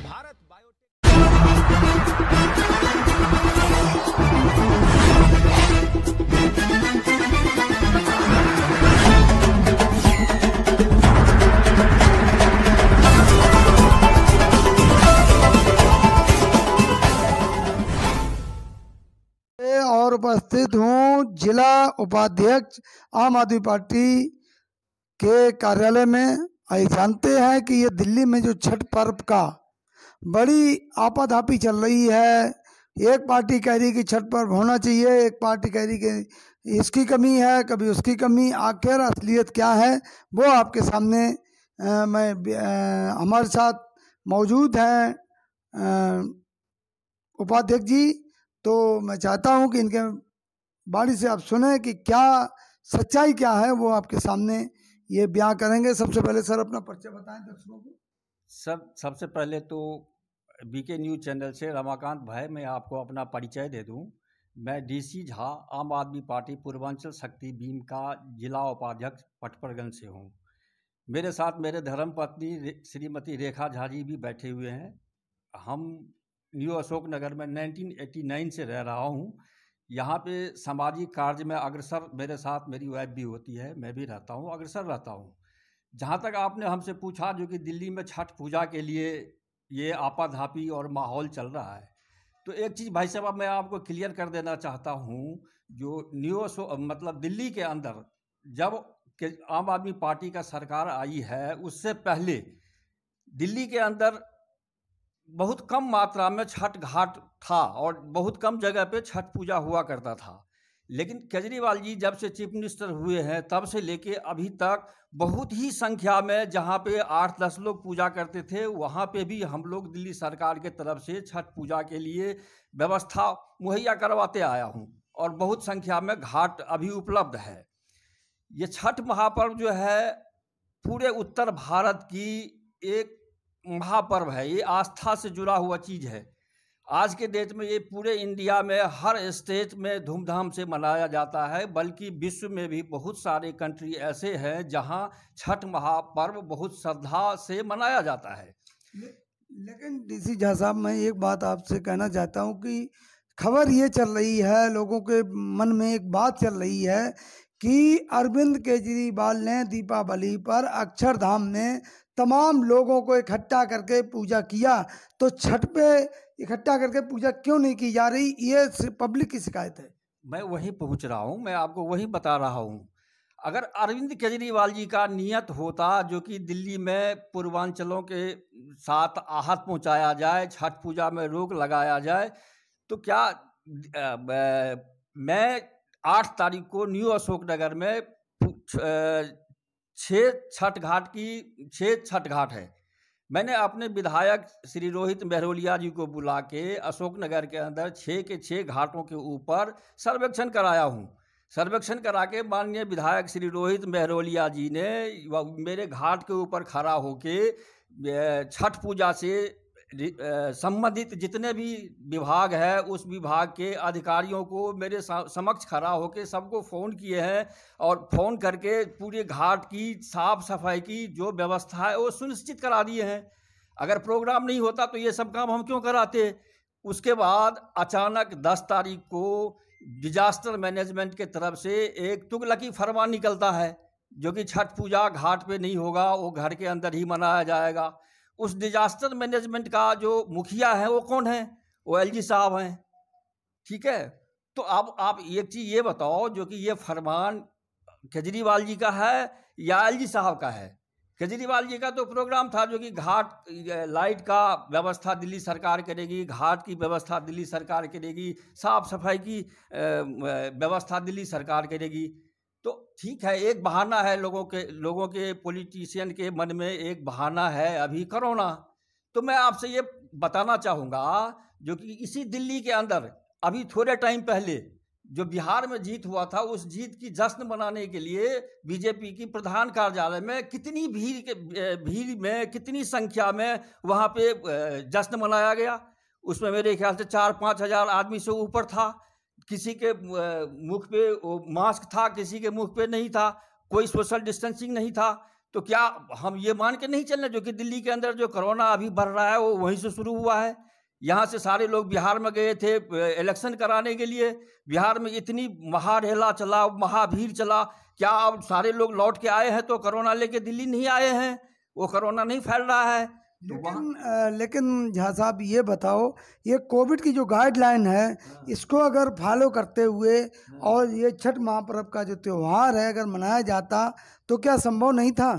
Bharat biotech और उपस्थित हूँ जिला उपाध्यक्ष आम आदमी पार्टी के कार्यालय में। आई जानते हैं कि ये दिल्ली में जो छठ पर्व का बड़ी आपाधापी चल रही है। एक पार्टी कह रही कि छठ पर्व होना चाहिए, एक पार्टी कह रही कि इसकी कमी है, कभी उसकी कमी। आखिर असलियत क्या है वो आपके सामने हमारे साथ मौजूद हैं उपाध्यक्ष जी। तो मैं चाहता हूं कि इनके बाणी से आप सुने कि क्या सच्चाई क्या है, वो आपके सामने ये बयां करेंगे। सबसे पहले सर अपना परिचय बताएं दर्शकों को। सर सबसे पहले तो बीके न्यूज़ चैनल से रमाकांत भाई, मैं आपको अपना परिचय दे दूं। मैं डीसी झा, आम आदमी पार्टी पूर्वांचल शक्ति बीम का जिला उपाध्यक्ष पटपरगंज से हूं। मेरे साथ मेरे धर्मपत्नी श्रीमती रेखा झा जी भी बैठे हुए हैं। हम न्यू अशोक नगर में 1989 से रह रहा हूं। यहाँ पे सामाजिक कार्य में अग्रसर मेरे साथ मेरी वाइफ भी होती है, मैं भी रहता हूँ, अग्रसर रहता हूँ। जहाँ तक आपने हमसे पूछा जो कि दिल्ली में छठ पूजा के लिए ये आपाधापी और माहौल चल रहा है, तो एक चीज़ भाई साहब मैं आपको क्लियर कर देना चाहता हूँ। जो न्यू अशोक मतलब दिल्ली के अंदर जब आम आदमी पार्टी का सरकार आई है, उससे पहले दिल्ली के अंदर बहुत कम मात्रा में छठ घाट था और बहुत कम जगह पे छठ पूजा हुआ करता था। लेकिन केजरीवाल जी जब से चीफ मिनिस्टर हुए हैं तब से लेके अभी तक बहुत ही संख्या में जहाँ पे 8-10 लोग पूजा करते थे, वहाँ पे भी हम लोग दिल्ली सरकार के तरफ से छठ पूजा के लिए व्यवस्था मुहैया करवाते आया हूँ और बहुत संख्या में घाट अभी उपलब्ध है। ये छठ महापर्व जो है पूरे उत्तर भारत की एक महापर्व है। ये आस्था से जुड़ा हुआ चीज़ है। आज के डेट में ये पूरे इंडिया में हर स्टेट में धूमधाम से मनाया जाता है, बल्कि विश्व में भी बहुत सारे कंट्री ऐसे हैं जहां छठ महापर्व बहुत श्रद्धा से मनाया जाता है। लेकिन डीसी झा साहब, मैं एक बात आपसे कहना चाहता हूं कि खबर ये चल रही है, लोगों के मन में एक बात चल रही है कि अरविंद केजरीवाल ने दीपावली पर अक्षरधाम में तमाम लोगों को इकट्ठा करके पूजा किया, तो छठ पे इकट्ठा करके पूजा क्यों नहीं की जा रही? ये पब्लिक की शिकायत है। मैं वहीं पहुंच रहा हूं, मैं आपको वही बता रहा हूं। अगर अरविंद केजरीवाल जी का नियत होता जो कि दिल्ली में पूर्वांचलों के साथ आहत पहुंचाया जाए, छठ पूजा में रोक लगाया जाए, तो क्या मैं 8 तारीख को न्यू अशोक नगर में 6 छठ घाट है। मैंने अपने विधायक श्री रोहित मेहरोलिया जी को बुला के अशोक नगर के अंदर 6 के 6 घाटों के ऊपर सर्वेक्षण कराया हूँ। सर्वेक्षण करा के माननीय विधायक श्री रोहित मेहरोलिया जी ने मेरे घाट के ऊपर खड़ा होके छठ पूजा से संबंधित जितने भी विभाग है उस विभाग के अधिकारियों को मेरे समक्ष खड़ा होकर सबको फ़ोन किए हैं और फ़ोन करके पूरे घाट की साफ सफाई की जो व्यवस्था है वो सुनिश्चित करा दिए हैं। अगर प्रोग्राम नहीं होता तो ये सब काम हम क्यों कराते? उसके बाद अचानक 10 तारीख को डिजास्टर मैनेजमेंट के तरफ से एक तुगलकी फरमान निकलता है जो कि छठ पूजा घाट पे नहीं होगा, वो घर के अंदर ही मनाया जाएगा। उस डिजास्टर मैनेजमेंट का जो मुखिया है वो कौन है? वो एलजी साहब हैं। ठीक है, तो अब आप एक चीज़ ये बताओ जो कि ये फरमान केजरीवाल जी का है या एलजी साहब का है? केजरीवाल जी का तो प्रोग्राम था जो कि घाट लाइट का व्यवस्था दिल्ली सरकार करेगी, घाट की व्यवस्था दिल्ली सरकार करेगी, साफ सफाई की व्यवस्था दिल्ली सरकार करेगी। तो ठीक है, एक बहाना है लोगों के पॉलिटिशियन के मन में एक बहाना है अभी कोरोना। तो मैं आपसे ये बताना चाहूँगा जो कि इसी दिल्ली के अंदर अभी थोड़े टाइम पहले जो बिहार में जीत हुआ था, उस जीत की जश्न मनाने के लिए बीजेपी की प्रधान कार्यालय में कितनी भीड़ में कितनी संख्या में वहाँ पे जश्न मनाया गया। उसमें मेरे ख्याल से 4-5 हज़ार आदमी से ऊपर था। किसी के मुख पे मास्क था, किसी के मुख पे नहीं था, कोई सोशल डिस्टेंसिंग नहीं था। तो क्या हम ये मान के नहीं चलना जो कि दिल्ली के अंदर जो कोरोना अभी बढ़ रहा है वो वहीं से शुरू हुआ है? यहाँ से सारे लोग बिहार में गए थे इलेक्शन कराने के लिए, बिहार में इतनी महारेला चला, महाभीड़ चला, क्या अब सारे लोग लौट के आए हैं तो कोरोना लेके दिल्ली नहीं आए हैं? वो कोरोना नहीं फैल रहा है? लेकिन झा साहब ये बताओ, ये कोविड की जो गाइडलाइन है इसको अगर फॉलो करते हुए और ये छठ महापर्व का जो त्योहार है अगर मनाया जाता तो क्या संभव नहीं था?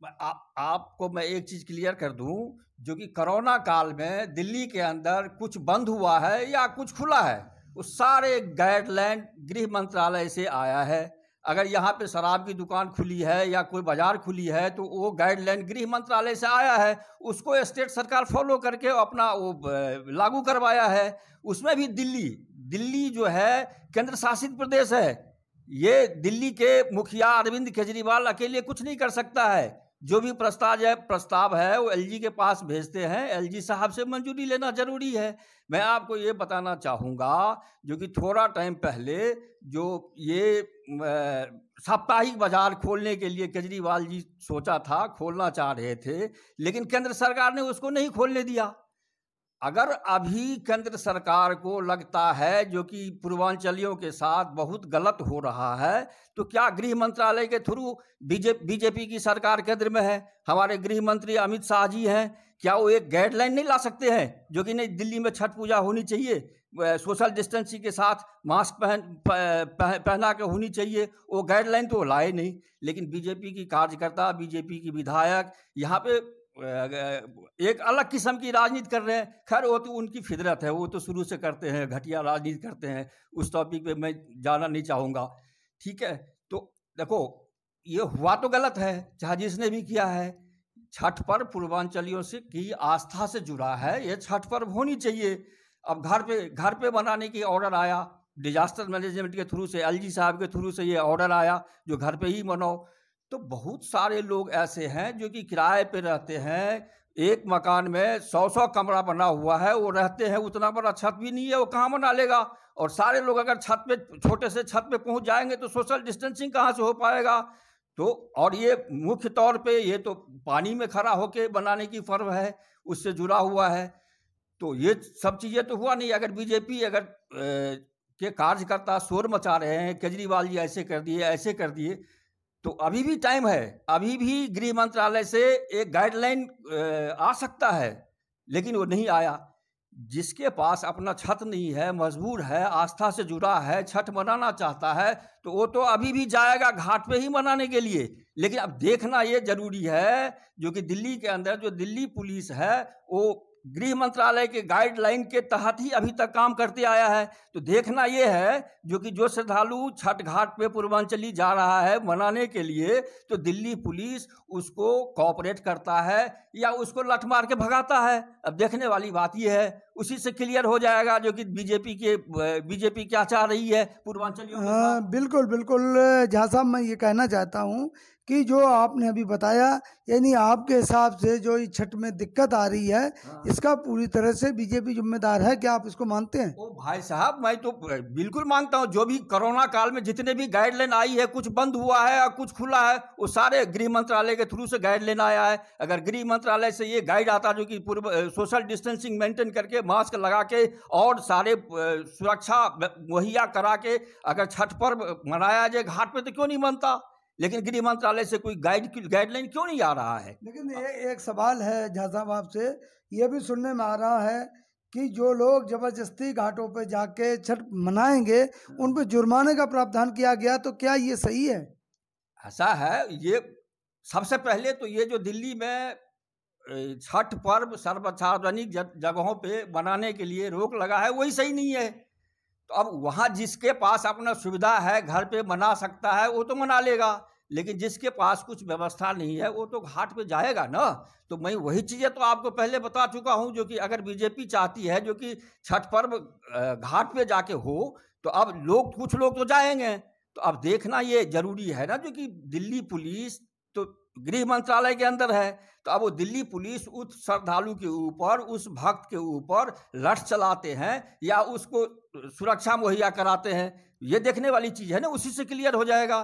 आपको मैं एक चीज क्लियर कर दूं, जो कि कोरोना काल में दिल्ली के अंदर कुछ बंद हुआ है या कुछ खुला है, वो सारे गाइडलाइन गृह मंत्रालय से आया है। अगर यहाँ पे शराब की दुकान खुली है या कोई बाजार खुली है तो वो गाइडलाइन गृह मंत्रालय से आया है, उसको स्टेट सरकार फॉलो करके अपना वो लागू करवाया है। उसमें भी दिल्ली जो है केंद्र शासित प्रदेश है, ये दिल्ली के मुखिया अरविंद केजरीवाल अकेले कुछ नहीं कर सकता है। जो भी प्रस्ताव है वो एलजी के पास भेजते हैं, एलजी साहब से मंजूरी लेना जरूरी है। मैं आपको ये बताना चाहूँगा, जो कि थोड़ा टाइम पहले जो ये साप्ताहिक बाजार खोलने के लिए केजरीवाल जी सोचा था, खोलना चाह रहे थे, लेकिन केंद्र सरकार ने उसको नहीं खोलने दिया। अगर अभी केंद्र सरकार को लगता है जो कि पूर्वांचलियों के साथ बहुत गलत हो रहा है, तो क्या गृह मंत्रालय के थ्रू बीजेपी की सरकार केंद्र में है, हमारे गृह मंत्री अमित शाह जी हैं, क्या वो एक गाइडलाइन नहीं ला सकते हैं जो कि नहीं दिल्ली में छठ पूजा होनी चाहिए, सोशल डिस्टेंसिंग के साथ मास्क पहना के होनी चाहिए? वो गाइडलाइन तो लाए नहीं। लेकिन बीजेपी की कार्यकर्ता, बीजेपी की विधायक यहाँ पे एक अलग किस्म की राजनीति कर रहे हैं। खैर वो तो उनकी फितरत है, वो तो शुरू से करते हैं, घटिया राजनीति करते हैं, उस टॉपिक पे मैं जाना नहीं चाहूँगा, ठीक है। तो देखो, ये हुआ तो गलत है, चाहे जिसने भी किया है। छठ पर्व पूर्वांचलियों से की आस्था से जुड़ा है, ये छठ पर्व होनी चाहिए। अब घर पे बनाने की ऑर्डर आया, डिजास्टर मैनेजमेंट के थ्रू से, एलजी साहब के थ्रू से ये ऑर्डर आया जो घर पे ही मनाओ। तो बहुत सारे लोग ऐसे हैं जो कि किराए पे रहते हैं, एक मकान में 100 कमरा बना हुआ है, वो रहते हैं, उतना बड़ा छत भी नहीं है, वो कहाँ बना लेगा? और सारे लोग अगर छत पे, छोटे से छत पे पहुंच जाएंगे तो सोशल डिस्टेंसिंग कहाँ से हो पाएगा? तो और ये मुख्य तौर पे ये तो पानी में खड़ा होके बनाने की पर्व है, उससे जुड़ा हुआ है। तो ये सब चीज़ें तो हुआ नहीं। अगर बीजेपी के कार्यकर्ता शोर मचा रहे हैं, केजरीवाल जी ऐसे कर दिए, तो अभी भी टाइम है, अभी भी गृह मंत्रालय से एक गाइडलाइन आ सकता है, लेकिन वो नहीं आया। जिसके पास अपना छत नहीं है, मजबूर है, आस्था से जुड़ा है, छठ मनाना चाहता है, तो वो तो अभी भी जाएगा घाट पे ही मनाने के लिए। लेकिन अब देखना ये जरूरी है, जो कि दिल्ली के अंदर जो दिल्ली पुलिस है वो गृह मंत्रालय के गाइडलाइन के तहत ही अभी तक काम करते आया है। तो देखना ये है जो कि जो श्रद्धालु छठ घाट पे पूर्वांचली जा रहा है मनाने के लिए, तो दिल्ली पुलिस उसको कोऑपरेट करता है या उसको लठ मार के भगाता है। अब देखने वाली बात ये है, उसी से क्लियर हो जाएगा जो कि बीजेपी क्या चाह रही है पूर्वांचलियों के साथ। बिल्कुल बिल्कुल झा साहब, मैं ये कहना चाहता हूँ कि जो आपने अभी बताया, यानी आपके हिसाब से जो इस छठ में दिक्कत आ रही है, इसका पूरी तरह से बीजेपी जिम्मेदार है, क्या आप इसको मानते हैं? ओ भाई साहब, मैं तो बिल्कुल मानता हूँ। जो भी कोरोना काल में जितने भी गाइडलाइन आई है, कुछ बंद हुआ है और कुछ खुला है, वो सारे गृह मंत्रालय के थ्रू से गाइडलाइन आया है। अगर गृह मंत्रालय से ये गाइड आता जो कि सोशल डिस्टेंसिंग मेंटेन करके, मास्क लगा के और सारे सुरक्षा मुहैया करा के अगर छठ पर्व मनाया जाए घाट पे, तो क्यों नहीं बनता? लेकिन गृह मंत्रालय से कोई गाइडलाइन क्यों नहीं आ रहा है? लेकिन एक सवाल है झा साहब आपसे, ये भी सुनने में आ रहा है कि जो लोग जबरदस्ती घाटों पे जाके छठ मनाएंगे उन पर जुर्माने का प्रावधान किया गया, तो क्या ये सही है? ऐसा है, ये सबसे पहले तो ये जो दिल्ली में छठ पर्व सार्वजनिक जगहों पे मनाने के लिए रोक लगा है, वही सही नहीं है। तो अब वहाँ जिसके पास अपना सुविधा है, घर पे मना सकता है, वो तो मना लेगा, लेकिन जिसके पास कुछ व्यवस्था नहीं है वो तो घाट पे जाएगा ना। तो मैं वही चीज़ें तो आपको पहले बता चुका हूँ, जो कि अगर बीजेपी चाहती है जो कि छठ पर्व घाट पे जाके हो, तो अब कुछ लोग तो जाएंगे। तो अब देखना ये जरूरी है ना, जो कि दिल्ली पुलिस तो गृह मंत्रालय के अंदर है, तो अब वो दिल्ली पुलिस उस श्रद्धालु के ऊपर, उस भक्त के ऊपर लठ चलाते हैं या उसको सुरक्षा मुहैया कराते हैं, ये देखने वाली चीज है ना, उसी से क्लियर हो जाएगा।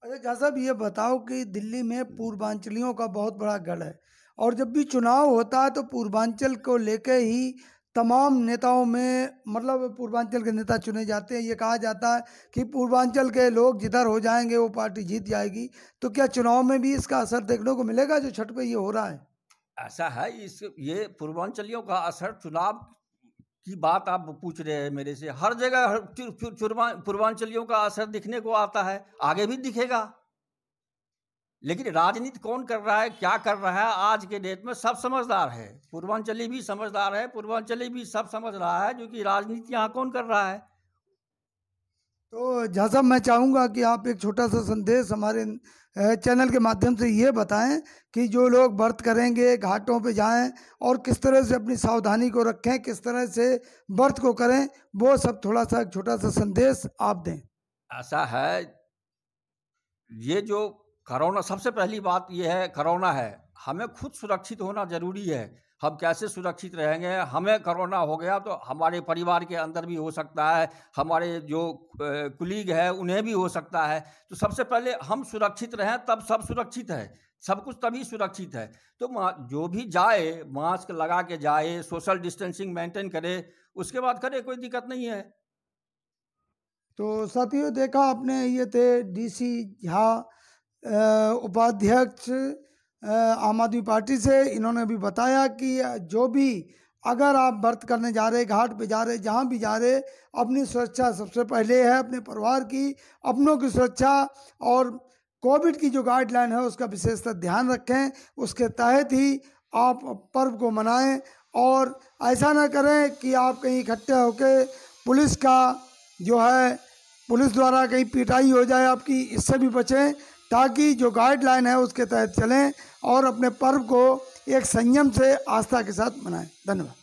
अच्छा जहाँ साहब ये बताओ कि दिल्ली में पूर्वांचलियों का बहुत बड़ा गढ़ है और जब भी चुनाव होता है तो पूर्वांचल को लेके ही तमाम नेताओं में मतलब पूर्वांचल के नेता चुने जाते हैं। ये कहा जाता है कि पूर्वांचल के लोग जिधर हो जाएंगे वो पार्टी जीत जाएगी। तो क्या चुनाव में भी इसका असर देखने को मिलेगा जो छठ पे ये हो रहा है? ऐसा है, इस ये पूर्वांचलियों का असर, चुनाव की बात आप पूछ रहे हैं मेरे से, हर जगह पूर्वांचलियों का असर दिखने को आता है, आगे भी दिखेगा। लेकिन राजनीति कौन कर रहा है, क्या कर रहा है, आज के डेट में सब समझदार है। पूर्वांचली भी समझदार है, पूर्वांचली भी सब समझ रहा है, जो कि राजनीति यहाँ कौन कर रहा है। तो जहाँ साहब मैं चाहूँगा कि आप एक छोटा सा संदेश हमारे चैनल के माध्यम से ये बताएं कि जो लोग व्रत करेंगे घाटों पे जाएं और किस तरह से अपनी सावधानी को रखें, किस तरह से व्रत को करें, वो सब थोड़ा सा एक छोटा सा संदेश आप दें। ऐसा है, ये जो कोरोना, सबसे पहली बात ये है, कोरोना है, हमें खुद सुरक्षित होना जरूरी है। हम कैसे सुरक्षित रहेंगे? हमें कोरोना हो गया तो हमारे परिवार के अंदर भी हो सकता है, हमारे जो कुलीग है उन्हें भी हो सकता है। तो सबसे पहले हम सुरक्षित रहें, तब सब सुरक्षित है, सब कुछ तभी सुरक्षित है। तो जो भी जाए मास्क लगा के जाए, सोशल डिस्टेंसिंग मेंटेन करे, उसके बाद करे, कोई दिक्कत नहीं है। तो साथियों देखा आपने, ये थे DC झा, उपाध्यक्ष आम आदमी पार्टी से। इन्होंने भी बताया कि जो भी अगर आप व्रत करने जा रहे, घाट पे जा रहे, जहाँ भी जा रहे, अपनी सुरक्षा सबसे पहले है, अपने परिवार की, अपनों की सुरक्षा और कोविड की जो गाइडलाइन है उसका विशेषतः ध्यान रखें। उसके तहत ही आप पर्व को मनाएं और ऐसा ना करें कि आप कहीं इकट्ठे होकर पुलिस का जो है, पुलिस द्वारा कहीं पिटाई हो जाए आपकी, इससे भी बचें ताकि जो गाइडलाइन है उसके तहत चलें और अपने पर्व को एक संयम से आस्था के साथ मनाएं। धन्यवाद।